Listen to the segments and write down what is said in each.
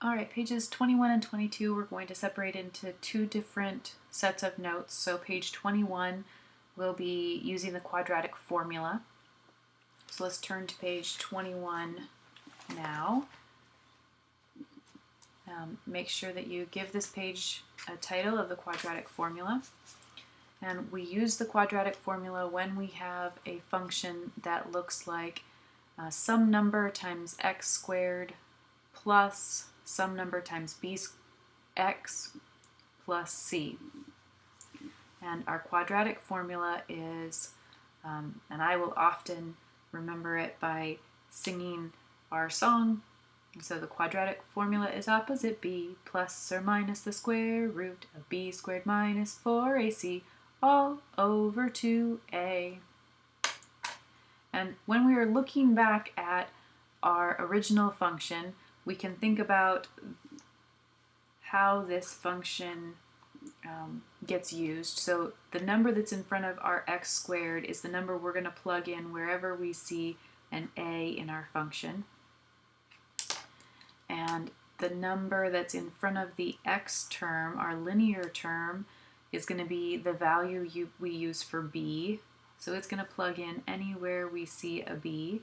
Alright, pages 21 and 22 we're going to separate into two different sets of notes. So page 21 we'll be using the quadratic formula. So let's turn to page 21 now. Make sure that you give this page a title of the quadratic formula. And we use the quadratic formula when we have a function that looks like some number times x squared plus some number times bx plus c. And our quadratic formula is, and I will often remember it by singing our song. So the quadratic formula is opposite b plus or minus the square root of b squared minus 4ac all over 2a. And when we are looking back at our original function, we can think about how this function gets used. So the number that's in front of our x squared is the number we're going to plug in wherever we see an a in our function. And the number that's in front of the x term, our linear term, is going to be the value we use for b. So it's going to plug in anywhere we see a b.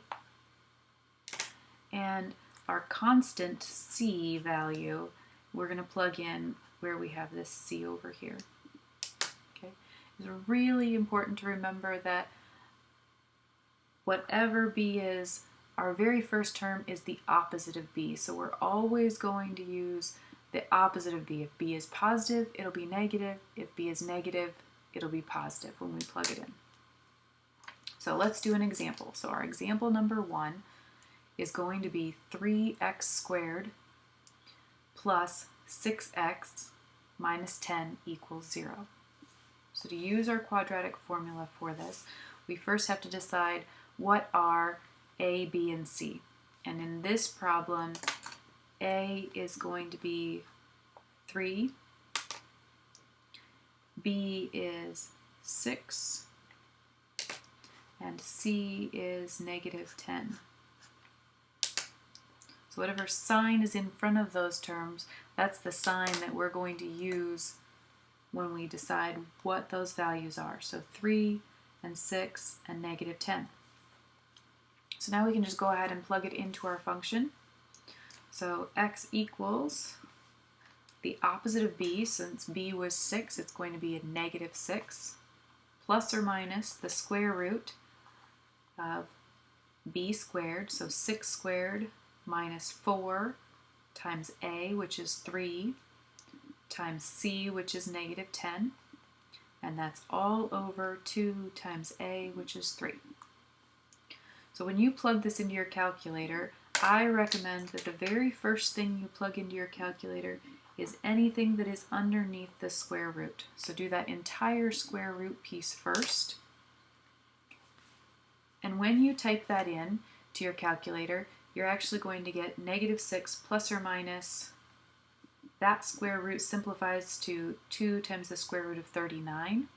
And our constant c value, we're going to plug in where we have this c over here. Okay? It's really important to remember that whatever b is, our very first term is the opposite of b. So we're always going to use the opposite of b. If b is positive, it'll be negative. If b is negative, it'll be positive when we plug it in. So let's do an example. So our example number 1 is going to be 3x squared plus 6x minus 10 equals 0. So to use our quadratic formula for this, we first have to decide what are a, b, and c. And in this problem, a is going to be 3, b is 6, and c is negative 10. So whatever sign is in front of those terms, that's the sign that we're going to use when we decide what those values are. So 3 and 6 and negative 10. So now we can just go ahead and plug it into our function. So x equals the opposite of b. Since b was 6, it's going to be a negative 6, plus or minus the square root of b squared, so 6 squared minus 4 times a, which is 3, times c, which is negative 10, and that's all over 2 times a, which is 3. So when you plug this into your calculator, I recommend that the very first thing you plug into your calculator is anything that is underneath the square root. So do that entire square root piece first. And when you type that in to your calculator, you're actually going to get negative 6 plus or minus, that square root simplifies to 2 times the square root of 39,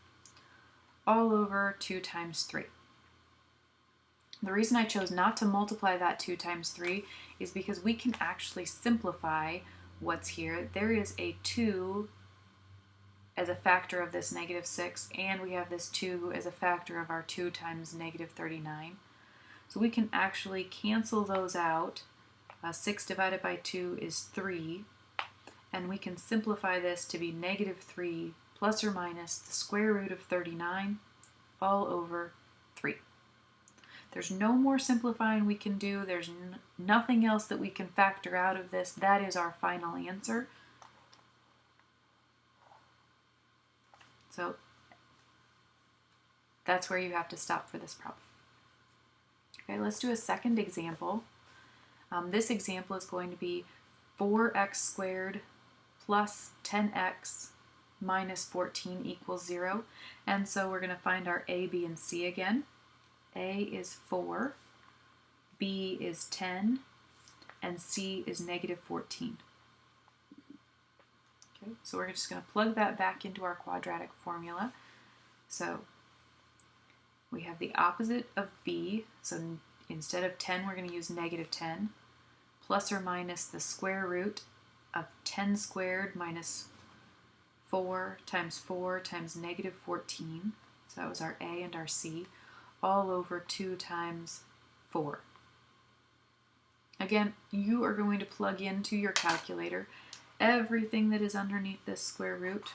all over 2 times 3. The reason I chose not to multiply that 2 times 3 is because we can actually simplify what's here. There is a 2 as a factor of this negative 6, and we have this 2 as a factor of our 2 times negative 39. So we can actually cancel those out. 6 divided by 2 is 3, and we can simplify this to be negative 3 plus or minus the square root of 39 all over 3. There's no more simplifying we can do. There's nothing else that we can factor out of this. That is our final answer. So that's where you have to stop for this problem. Okay, let's do a second example. This example is going to be 4x squared plus 10x minus 14 equals 0. And so we're going to find our a, b, and c again. A is 4, b is 10, and c is negative 14. Okay, so we're just going to plug that back into our quadratic formula. So we have the opposite of b, so instead of 10 we're going to use negative 10, plus or minus the square root of 10 squared minus 4 times negative 14. So that was our A and our C, all over 2 times 4. Again, you are going to plug into your calculator everything that is underneath this square root.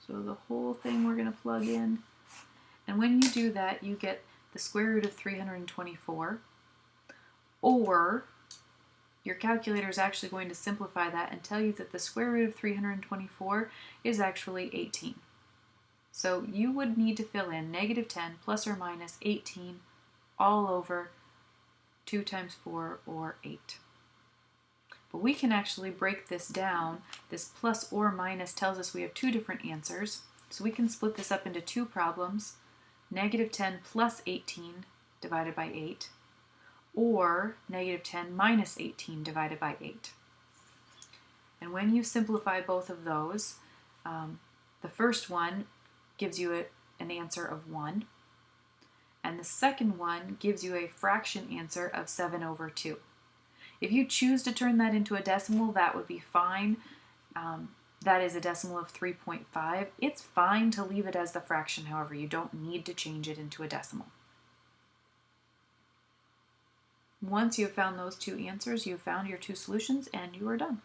So the whole thing we're going to plug in. And when you do that, you get the square root of 324, or your calculator is actually going to simplify that and tell you that the square root of 324 is actually 18. So you would need to fill in negative 10 plus or minus 18 all over 2 times 4, or 8. But we can actually break this down. This plus or minus tells us we have two different answers. So we can split this up into two problems. Negative 10 plus 18 divided by 8, or negative 10 minus 18 divided by 8. And when you simplify both of those, the first one gives you an answer of 1, and the second one gives you a fraction answer of 7 over 2. If you choose to turn that into a decimal, that would be fine. That is a decimal of 3.5. It's fine to leave it as the fraction, however. You don't need to change it into a decimal. Once you have found those two answers, you have found your two solutions, and you are done.